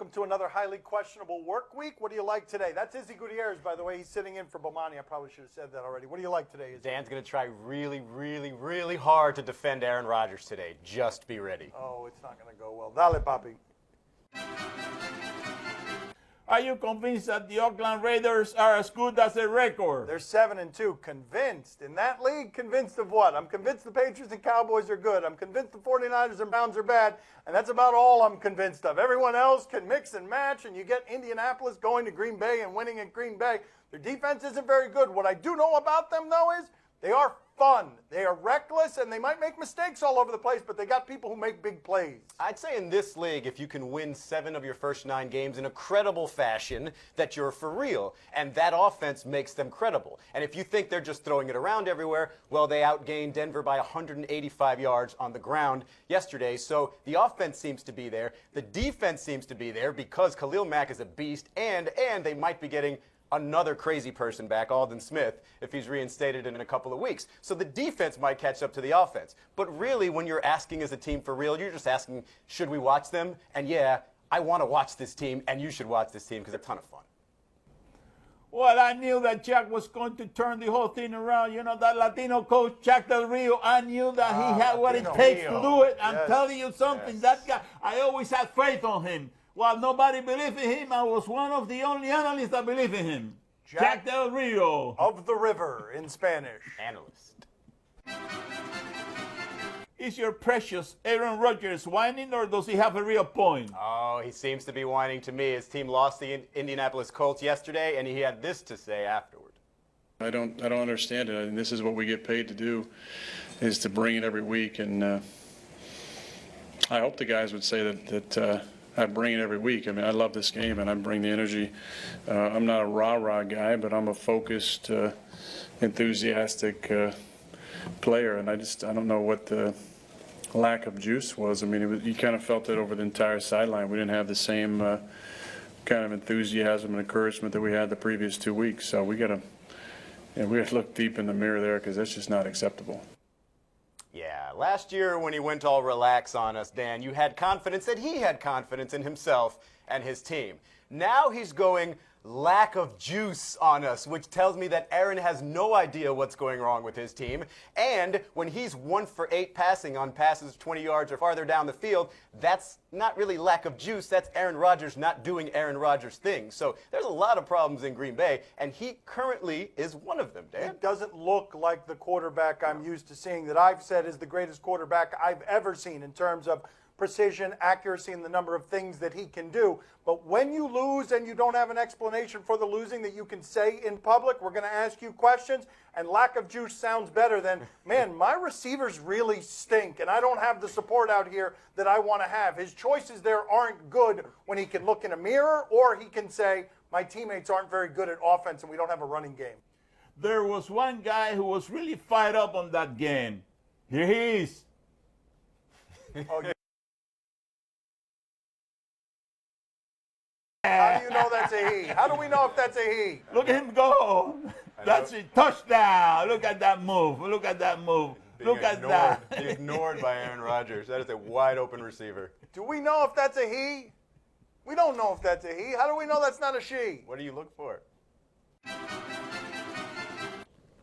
welcome to another highly questionable work week. What do you like today? That's Izzy Gutierrez, by the way. He's sitting in for Bomani. I probably should have said that already. What do you like today, Izzy? Dan's going to try really hard to defend Aaron Rodgers today. Just be ready. Oh, it's not going to go well. Dale, papi. Are you convinced that the Oakland Raiders are as good as their record? They're 7-2. Convinced. In that league, convinced of what? I'm convinced the Patriots and Cowboys are good. I'm convinced the 49ers and Browns are bad. And that's about all I'm convinced of. Everyone else can mix and match, and you get Indianapolis going to Green Bay and winning at Green Bay. Their defense isn't very good. What I do know about them, though, is they are fun. They are reckless, and they might make mistakes all over the place, but they got people who make big plays. I'd say in this league, if you can win 7 of your first 9 games in a credible fashion, that you're for real. And that offense makes them credible. And if you think they're just throwing it around everywhere, well, they outgained Denver by 185 yards on the ground yesterday. So the offense seems to be there. The defense seems to be there because Khalil Mack is a beast, and they might be getting another crazy person back, Aldon Smith, if he's reinstated in a couple of weeks. So the defense might catch up to the offense. But really, when you're asking as a team for real, you're just asking, should we watch them? And yeah, I want to watch this team, and you should watch this team because they're a ton of fun. Well, I knew that Jack was going to turn the whole thing around. You know, that Latino coach, Jack Del Rio, I knew that he had what it takes to do it. I'm telling you something, that guy, I always had faith on him. While nobody believed in him, I was one of the only analysts that believed in him. Jack Del Rio. Of the river in Spanish. Analyst. Is your precious Aaron Rodgers whining, or does he have a real point? Oh, he seems to be whining to me. His team lost the Indianapolis Colts yesterday, and he had this to say afterward. I don't understand it. I mean, this is what we get paid to do, is to bring it every week. And I hope the guys would say that I bring it every week. I mean, I love this game, and I bring the energy. I'm not a rah-rah guy, but I'm a focused, enthusiastic player, and I don't know what the lack of juice was. I mean, you kind of felt it over the entire sideline. We didn't have the same kind of enthusiasm and encouragement that we had the previous 2 weeks. So we got to look deep in the mirror there, because that's just not acceptable. Yeah, last year when he went all relax on us, Dan, you had confidence that he had confidence in himself and his team. Now he's going lack of juice on us, which tells me that Aaron has no idea what's going wrong with his team. And when he's 1 for 8 passing on passes 20 yards or farther down the field, that's not really lack of juice. That's Aaron Rodgers not doing Aaron Rodgers things. So there's a lot of problems in Green Bay, and he currently is one of them, Dan. It doesn't look like the quarterback I'm used to seeing that I've said is the greatest quarterback I've ever seen in terms of precision, accuracy, and the number of things that he can do. But when you lose and you don't have an explanation for the losing that you can say in public, we're going to ask you questions, and lack of juice sounds better than, man, my receivers really stink, and I don't have the support out here that I want to have. His choices there aren't good when he can look in a mirror, or he can say, my teammates aren't very good at offense and we don't have a running game. There was one guy who was really fired up on that game. Here he is. Oh, yeah. How do you know that's a he? How do we know if that's a he? Look at him go. That's a touchdown. Look at that move. Look at that move. Look at that. Ignored by Aaron Rodgers. That is a wide open receiver. Do we know if that's a he? We don't know if that's a he. How do we know that's not a she? What do you look for?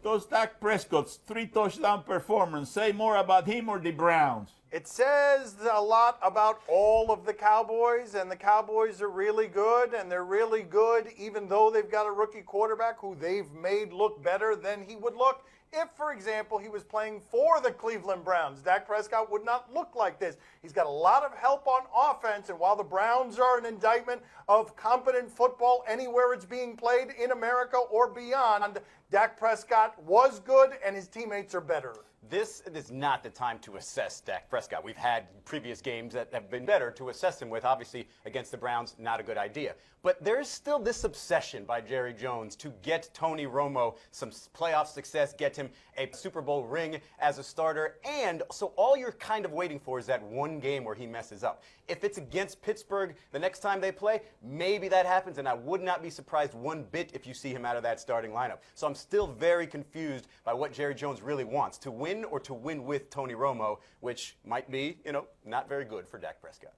Does Dak Prescott's 3-touchdown performance say more about him or the Browns? It says a lot about all of the Cowboys, and the Cowboys are really good, and they're really good even though they've got a rookie quarterback who they've made look better than he would look if, for example, he was playing for the Cleveland Browns. Dak Prescott would not look like this. He's got a lot of help on offense, and while the Browns are an indictment of competent football anywhere it's being played in America or beyond, Dak Prescott was good, and his teammates are better. This is not the time to assess Dak Prescott. We've had previous games that have been better to assess him with. Obviously, against the Browns, not a good idea. But there is still this obsession by Jerry Jones to get Tony Romo some playoff success, get him a Super Bowl ring as a starter. And so all you're kind of waiting for is that one game where he messes up. If it's against Pittsburgh the next time they play, maybe that happens. And I would not be surprised one bit if you see him out of that starting lineup. So I'm still very confused by what Jerry Jones really wants, to win or to win with Tony Romo, which might be, not very good for Dak Prescott.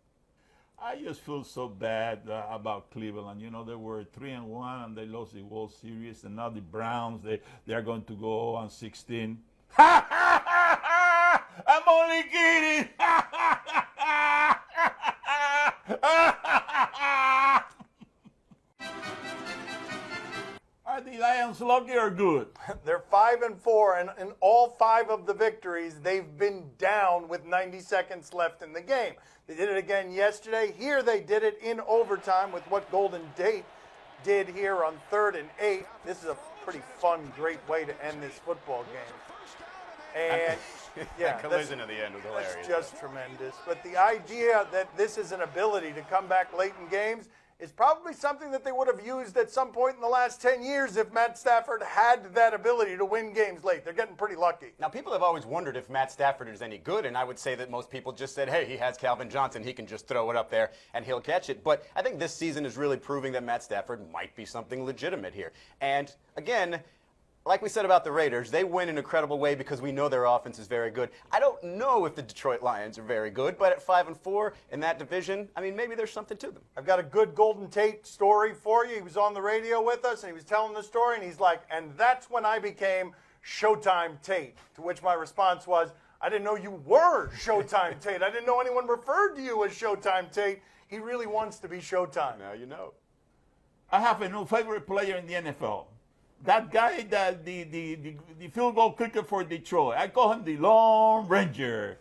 I just feel so bad about Cleveland. You know, they were 3-1 and they lost the World Series, and now the Browns they are going to go on 16. I'm only kidding. Are the Lions lucky or good? They're 5-4, and in all 5 of the victories, they've been down with 90 seconds left in the game. They did it again yesterday. Here they did it in overtime with what Golden Tate did here on 3rd and 8. This is a pretty fun, great way to end this football game. And yeah, that collision at the end was hilarious. That's just tremendous. But the idea that this is an ability to come back late in games is probably something that they would have used at some point in the last 10 years if Matt Stafford had that ability to win games late. They're getting pretty lucky. Now, people have always wondered if Matt Stafford is any good, and I would say that most people just said, hey, he has Calvin Johnson. He can just throw it up there, and he'll catch it. But I think this season is really proving that Matt Stafford might be something legitimate here. And, again, like we said about the Raiders, they win in a credible way because we know their offense is very good. I don't know if the Detroit Lions are very good, but at 5-4 in that division, I mean, maybe there's something to them. I've got a good Golden Tate story for you. He was on the radio with us, and he was telling the story, and he's like, and that's when I became Showtime Tate, to which my response was, I didn't know you were Showtime Tate. I didn't know anyone referred to you as Showtime Tate. He really wants to be Showtime. Now you know. I have a new favorite player in the NFL. That guy, the field goal kicker for Detroit. I call him the Lone Ranger.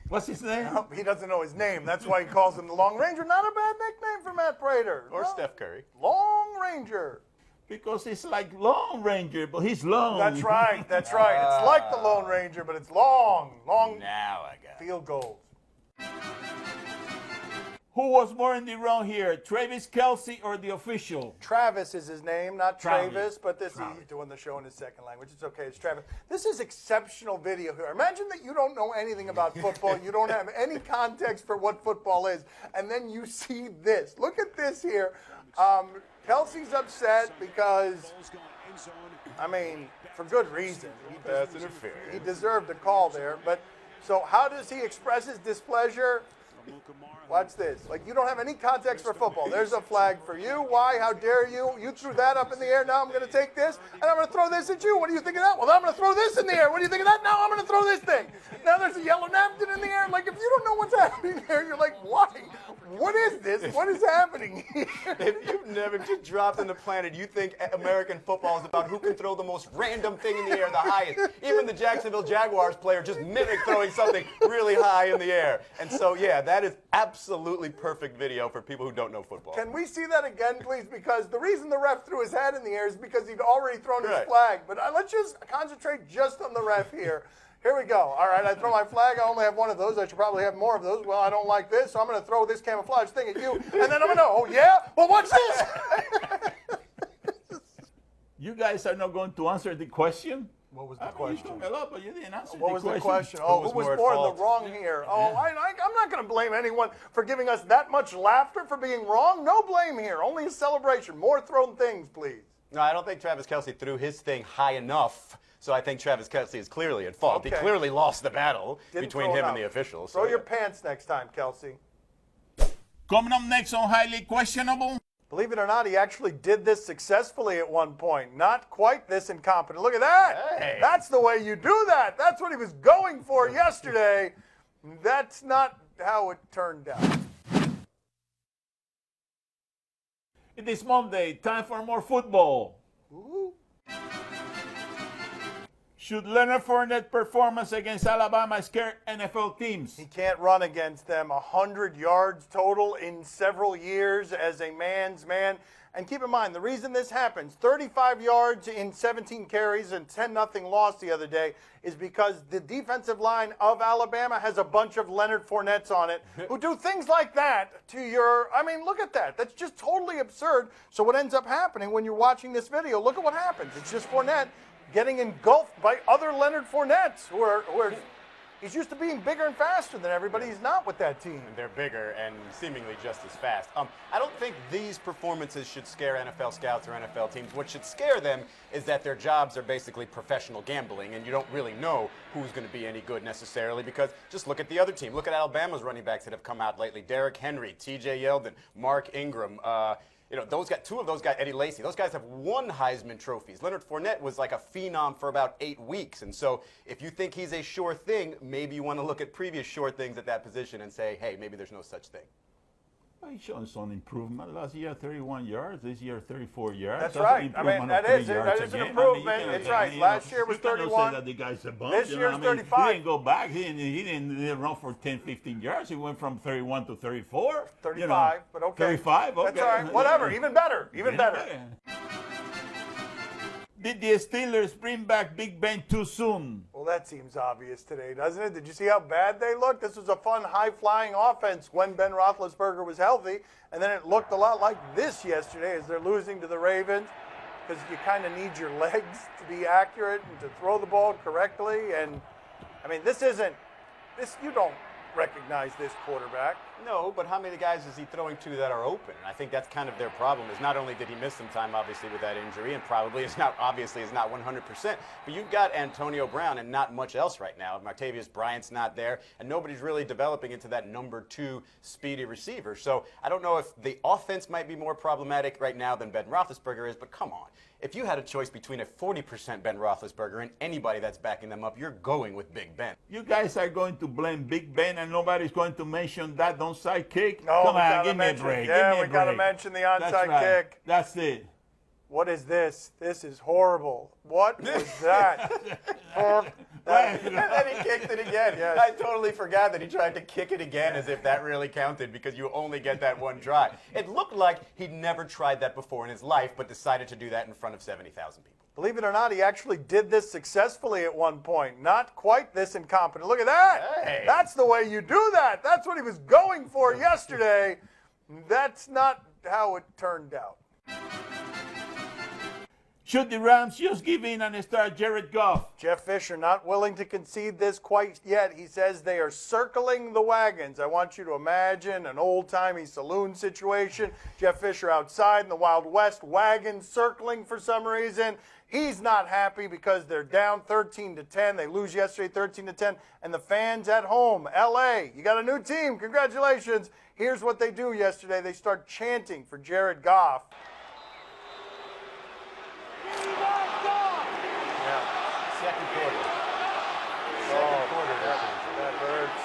What's his name? He doesn't know his name. That's why he calls him the Long Ranger. Not a bad nickname for Matt Prater. Or Steph Curry. Long Ranger. Because he's like Lone Ranger, but he's long. That's right. That's right. It's like the Lone Ranger, but it's long. Long Now I got it. field goals. Who was more in the wrong here, Travis Kelce or the official? Travis is his name, not Travis. Travis, but this he's doing the show in his second language. It's okay, it's Travis. This is exceptional video here. Imagine that you don't know anything about football, you don't have any context for what football is, and then you see this. Look at this here. Kelce's upset because, I mean, for good reason. That's interference. He deserved a call there, but so how does he express his displeasure? Watch this. Like, you don't have any context for football. There's a flag for you. Why? How dare you? You threw that up in the air. Now I'm going to take this, and I'm going to throw this at you. What do you think of that? Well, I'm going to throw this in the air. What do you think of that? Now I'm going to throw this thing. Now there's a yellow napkin in the air. Like, if you don't know what's happening there, you're like, why? What is this? What is happening here? If you've never just dropped on the planet, you think American football is about who can throw the most random thing in the air the highest. Even the Jacksonville Jaguars player just mimicked throwing something really high in the air. And so, yeah, that is absolutely perfect video for people who don't know football. Can we see that again, please? Because the reason the ref threw his hat in the air is because he'd already thrown his flag. But let's just concentrate just on the ref here. Here we go. All right, I throw my flag. I only have one of those. I should probably have more of those. Well, I don't like this, so I'm going to throw this camouflage thing at you. And then I'm going to, oh, yeah? Well, what's this? You guys are not going to answer the question? What was the You question? talk a lot, but you didn't answer What the was question. the question? Oh, who was more in the wrong here? Oh, I'm not going to blame anyone for giving us that much laughter for being wrong. No blame here. Only a celebration. More thrown things, please. No, I don't think Travis Kelce threw his thing high enough. So I think Travis Kelce is clearly at fault. Okay. He clearly lost the battle Didn't between throw him it and the out. officials. Throw So, your yeah. pants next time, Kelce. Coming up next on Highly Questionable. Believe it or not, he actually did this successfully at one point. Not quite this incompetent. Look at that. Hey. That's the way you do that. That's what he was going for yesterday. That's not how it turned out. It is Monday. Time for more football. Ooh. Should Leonard Fournette performance against Alabama scare NFL teams? He can't run against them. 100 yards total in several years as a man's man. And keep in mind, the reason this happens, 35 yards in 17 carries and 10-0 loss the other day, is because the defensive line of Alabama has a bunch of Leonard Fournettes on it who do things like that to your, I mean, look at that. That's just totally absurd. So what ends up happening when you're watching this video, look at what happens. It's just Fournette getting engulfed by other Leonard Fournettes who are He's used to being bigger and faster than everybody. He's not with that team. And they're bigger and seemingly just as fast. I don't think these performances should scare NFL scouts or NFL teams. What should scare them is that their jobs are basically professional gambling, and you don't really know who's going to be any good necessarily, because just look at the other team. Look at Alabama's running backs that have come out lately. Derrick Henry, T.J. Yeldon, Mark Ingram. Two of those guys, Eddie Lacy, those guys have won Heisman trophies. Leonard Fournette was like a phenom for about 8 weeks. And so if you think he's a sure thing, maybe you want to look at previous sure things at that position and say, hey, maybe there's no such thing. Well, he's shown some improvement. Last year, 31 yards. This year, 34 yards. That's right. I mean, that is an improvement. It's right. Last year was 31. That the guy's a bump. This year's 35. He didn't go back. He didn't run for 10, 15 yards. He went from 31 to 34. 35, but okay. 35, okay. That's all right. Whatever. Even better. Even better. Did the Steelers bring back Big Ben too soon? Well, that seems obvious today, doesn't it? Did you see how bad they looked? This was a fun, high-flying offense when Ben Roethlisberger was healthy, and then it looked a lot like this yesterday as they're losing to the Ravens, because you kind of need your legs to be accurate and to throw the ball correctly. And, I mean, you don't recognize this quarterback. No, but how many guys is he throwing to that are open? I think that's kind of their problem, is not only did he miss some time, obviously, with that injury, and probably is not 100%, but you've got Antonio Brown and not much else right now. Martavius Bryant's not there, and nobody's really developing into that number 2 speedy receiver. So I don't know if the offense might be more problematic right now than Ben Roethlisberger is, but come on. If you had a choice between a 40% Ben Roethlisberger and anybody that's backing them up, you're going with Big Ben. You guys are going to blame Big Ben and nobody's going to mention that onside kick? No, come on, give me a break. Yeah, we got to mention the onside kick. That's it. What is this? This is horrible. What was that? And then he kicked it again. Yes. I totally forgot that he tried to kick it again, as if that really counted, because you only get that one try. It looked like he'd never tried that before in his life, but decided to do that in front of 70,000 people. Believe it or not, he actually did this successfully at one point. Not quite this incompetent. Look at that. Hey. That's the way you do that. That's what he was going for yesterday. That's not how it turned out. Should the Rams just give in and start Jared Goff? Jeff Fisher not willing to concede this quite yet. He says they are circling the wagons. I want you to imagine an old-timey saloon situation. Jeff Fisher outside in the Wild West, wagons circling for some reason. He's not happy because they're down 13-10. They lose yesterday 13-10. And the fans at home, L.A., you got a new team. Congratulations. Here's what they do yesterday. They start chanting for Jared Goff. Second quarter. That hurts.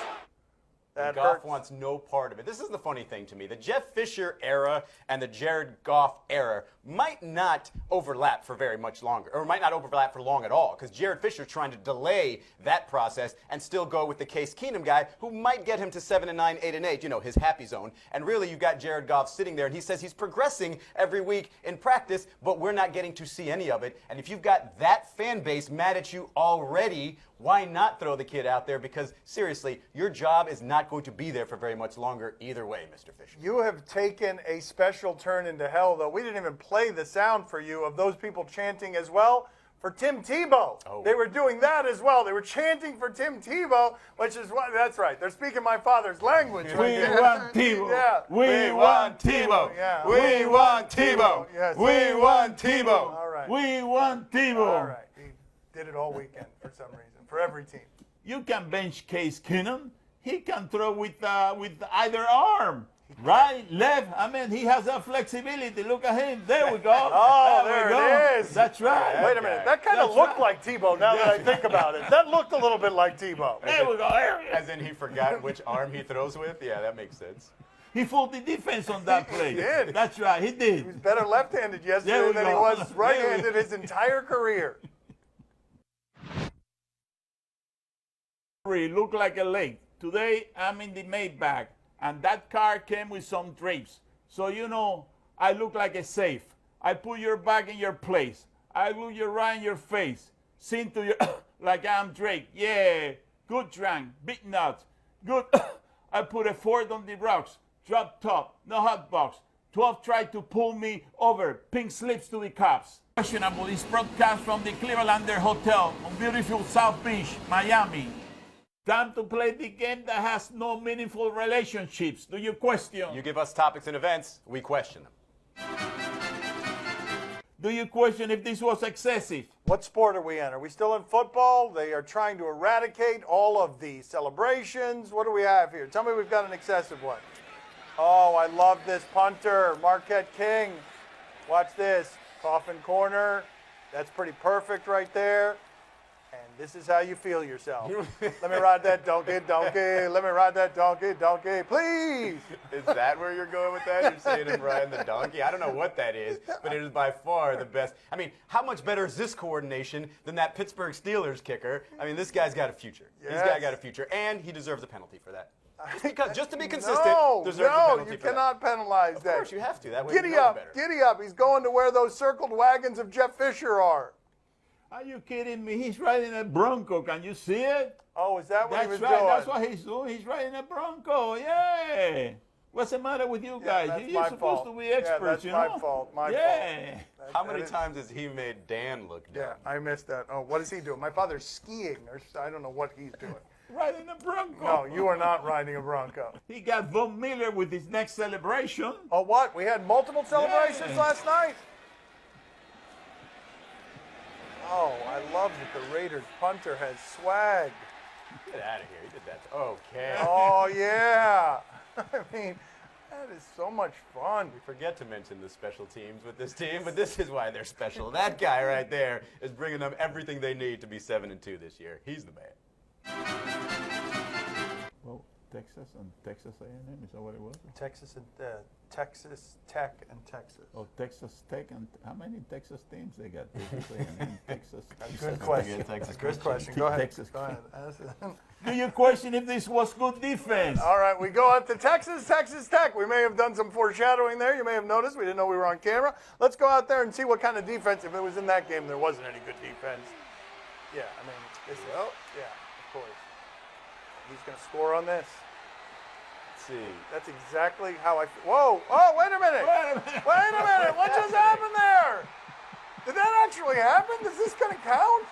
That Goff hurts. wants no part of it. This is the funny thing to me. The Jeff Fisher era and the Jared Goff era might not overlap for very much longer, or might not overlap for long at all, because Jared Fisher's trying to delay that process and still go with the Case Keenum guy, who might get him to 7-9, 8-8, his happy zone. And really, you've got Jared Goff sitting there, and he says he's progressing every week in practice, but we're not getting to see any of it. And if you've got that fan base mad at you already, why not throw the kid out there? Because seriously, your job is not going to be there for very much longer either way, Mr. Fisher. You have taken a special turn into hell, though. We didn't even play the sound for you of those people chanting as well for Tim Tebow. Oh. They were doing that as well. They were chanting for Tim Tebow, which is what, that's right. They're speaking my father's language. We want Tebow. Yeah. We want Tebow. Yeah. We want Tebow. Yes. We want Tebow. All right. We want Tebow. All right. He did it all weekend for some reason, for every team. You can bench Case Keenum. He can throw with either arm. Right, left. I mean, he has that flexibility. Look at him. There we go. Oh, there it is. That's right. Wait a minute. That kind of looked like Tebow now that I think about it. That looked a little bit like Tebow. There we go. As in he forgot which arm he throws with? Yeah, that makes sense. He fooled the defense on that play. He did. That's right. He did. He was better left-handed yesterday There we than he go. was right-handed his entire career. It looked like a lake. Today, I'm in the Maybach, and that car came with some drapes. So, I look like a safe. I put your bag in your place. I look you right in your face. Sing to you like I'm Drake. Yeah, good drunk, big nuts. Good. I put a Ford on the rocks. Drop top, no hot box. 12 tried to pull me over. Pink slips to the cops. Questionable is broadcast from the Clevelander Hotel on beautiful South Beach, Miami. Time to play the game that has no meaningful relationships. Do you question? You give us topics and events, we question them. Do you question if this was excessive? What sport are we in? Are we still in football? They are trying to eradicate all of the celebrations. What do we have here? Tell me we've got an excessive one. Oh, I love this punter, Marquette King. Watch this. Coffin corner. That's pretty perfect right there. And this is how you feel yourself. Let me ride that donkey, donkey. Let me ride that donkey, donkey, please. Is that where you're going with that? You're saying him riding the donkey? I don't know what that is, but it is by far the best. I mean, how much better is this coordination than that Pittsburgh Steelers kicker? I mean, this guy's got a future. Yes. This guy got a future, and he deserves a penalty for that. Just to be consistent, deserves a no, penalty you for cannot that. penalize Of that. course, you have to. That way Giddy you know up, better. giddy up. He's going to where those circled wagons of Jeff Fisher are. Are you kidding me? He's riding a Bronco. Can you see it? Oh, is that what That's he was right. doing? That's what he's doing. He's riding a Bronco. Yeah. What's the matter with you guys? that's You're my supposed fault. to be experts, Yeah, that's you my know? fault. My yeah. fault. How many times has he made Dan look dumb? Yeah, I missed that. Oh, what is he doing? My father's skiing, or I don't know what he's doing. Riding a Bronco. No, you are not riding a Bronco. He got Von Miller with his next celebration. Oh, what? We had multiple celebrations Yeah. last night? Oh, I love that the Raiders punter has swag. Get out of here. He did that. Okay. Oh, yeah. I mean, that is so much fun. We forget to mention the special teams with this team, but this is why they're special. That guy right there is bringing them everything they need to be 7-2 this year. He's the man. Well, Texas and Texas A&M, is that what it was? Texas Tech and Texas. Oh, Texas Tech, and how many Texas teams they got? Texas A&M, Texas. Good question. Texas Good question. Go ahead. Texas. Go ahead. Ask it. Do you question if this was good defense? All right, we go out to Texas Tech. We may have done some foreshadowing there. You may have noticed. We didn't know we were on camera. Let's go out there and see what kind of defense. If it was in that game, there wasn't any good defense. Yeah, I mean, this is, yeah, of course. He's going to score on this. Let's see. That's exactly how I feel. Whoa, oh, wait a minute. Wait a minute. What just happened there? Did that actually happen? Is this going to count?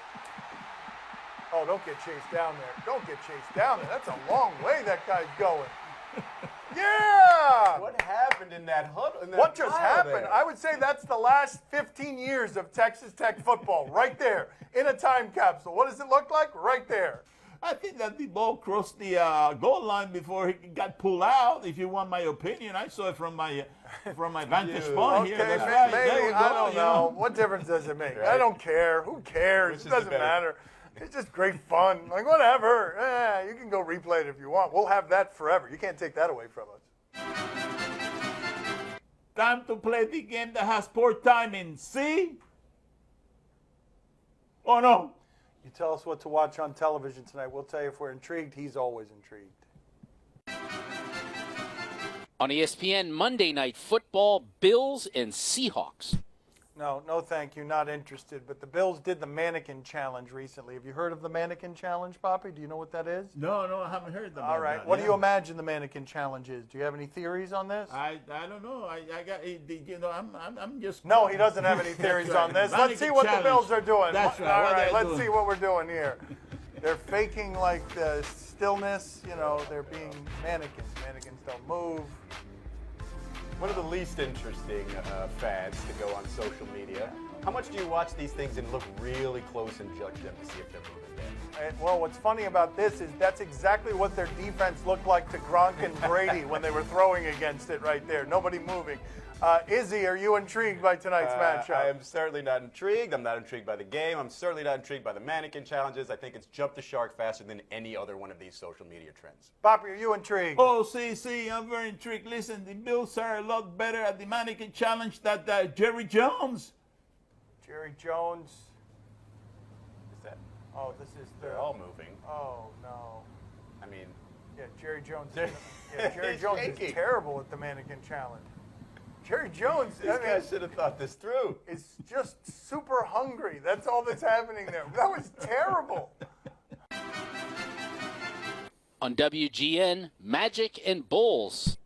Oh, don't get chased down there. Don't get chased down there. That's a long way that guy's going. Yeah! What happened in that huddle? What just happened? I would say that's the last 15 years of Texas Tech football, right there, in a time capsule. What does it look like? Right there. I think that the ball crossed the goal line before he got pulled out. If you want my opinion, I saw it from my vantage point here. Okay, That's right. maybe, There we I go, don't you know. What difference does it make? Right. I don't care. Who cares? Which It is doesn't the better? matter. It's just great fun. Like, whatever. You can go replay it if you want. We'll have that forever. You can't take that away from us. Time to play the game that has poor timing. See? Oh no. You tell us what to watch on television tonight. We'll tell you if we're intrigued. He's always intrigued. On ESPN, Monday Night Football, Bills and Seahawks. No, thank you. Not interested. But the Bills did the Mannequin Challenge recently. Have you heard of the Mannequin Challenge, Poppy? Do you know what that is? No, I haven't heard about that. All right. What do you imagine the Mannequin Challenge is? Do you have any theories on this? I don't know. I got you know I'm just. No, he doesn't have any theories That's right. on this. Let's Mannequin see what challenge. the Bills are doing. That's right. All What right, they're let's doing. see what we're doing here. They're faking like the stillness. You know, they're being mannequins. Mannequins don't move. One of the least interesting fads to go on social media. How much do you watch these things and look really close and judge them to see if they're moving there? Well, what's funny about this is that's exactly what their defense looked like to Gronk and Brady when they were throwing against it right there. Nobody moving. Izzy, are you intrigued by tonight's matchup? I am certainly not intrigued. I'm not intrigued by the game. I'm certainly not intrigued by the mannequin challenges. I think it's jumped the shark faster than any other one of these social media trends. Poppy, are you intrigued? Oh, see, I'm very intrigued. Listen, the Bills are a lot better at the Mannequin Challenge than Jerry Jones. Jerry Jones. Is that? Oh, this is the. They're all moving. Oh no. I mean, Yeah, Jerry Jones. Jerry- Jerry He's Jones shaking. is terrible at the Mannequin Challenge. Jerry Jones, these guys should have thought this through. is just super hungry. That's all that's happening there. That was terrible. On WGN, Magic and Bulls.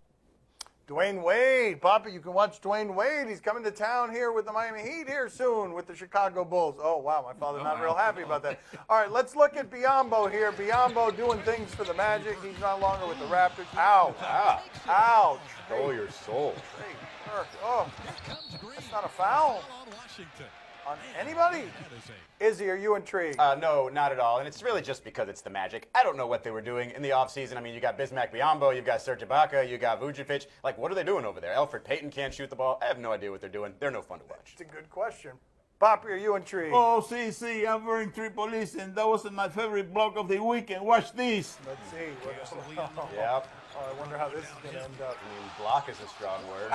Dwayne Wade, Papa, you can watch Dwayne Wade. He's coming to town here with the Miami Heat here soon with the Chicago Bulls. Oh, wow, my father's not real happy about that. All right, let's look at Biyombo here. Biyombo doing things for the Magic. He's no longer with the Raptors. Ouch. Ouch. Oh, your soul. Oh, that's not a foul on anybody. Izzy, are you intrigued? No, not at all. And it's really just because it's the Magic. I don't know what they were doing in the offseason. I mean, you got Bismack Biyombo, you've got Serge Ibaka, you got Vucevic. Like, what are they doing over there? Elfrid Payton can't shoot the ball. I have no idea what they're doing. They're no fun to watch. It's a good question. Poppy, are you intrigued? Oh, see, I'm wearing Tripolis, and that was my favorite block of the weekend. Watch this. Let's see. Yep. Oh, I wonder how this is going to end up. I mean, block is a strong word.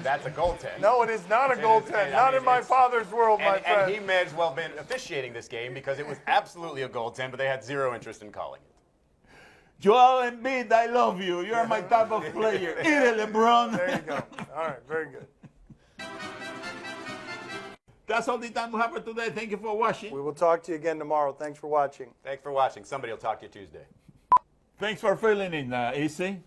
That's a goaltend. No, it is not a goaltend. Not in my father's world, my friend. And he may as well have been officiating this game because it was absolutely a goaltend, but they had zero interest in calling it. Joel Embiid, I love you. You're my type of player. Eat it, LeBron. There you go. All right, very good. That's all the time we have for today. Thank you for watching. We will talk to you again tomorrow. Thanks for watching. Thanks for watching. Somebody will talk to you Tuesday. Thanks for filling in, Easy.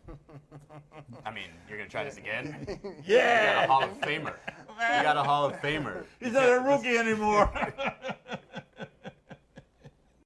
I mean, you're going to try this again? Yeah. You got a Hall of Famer. You got a Hall of Famer. He's not a rookie anymore.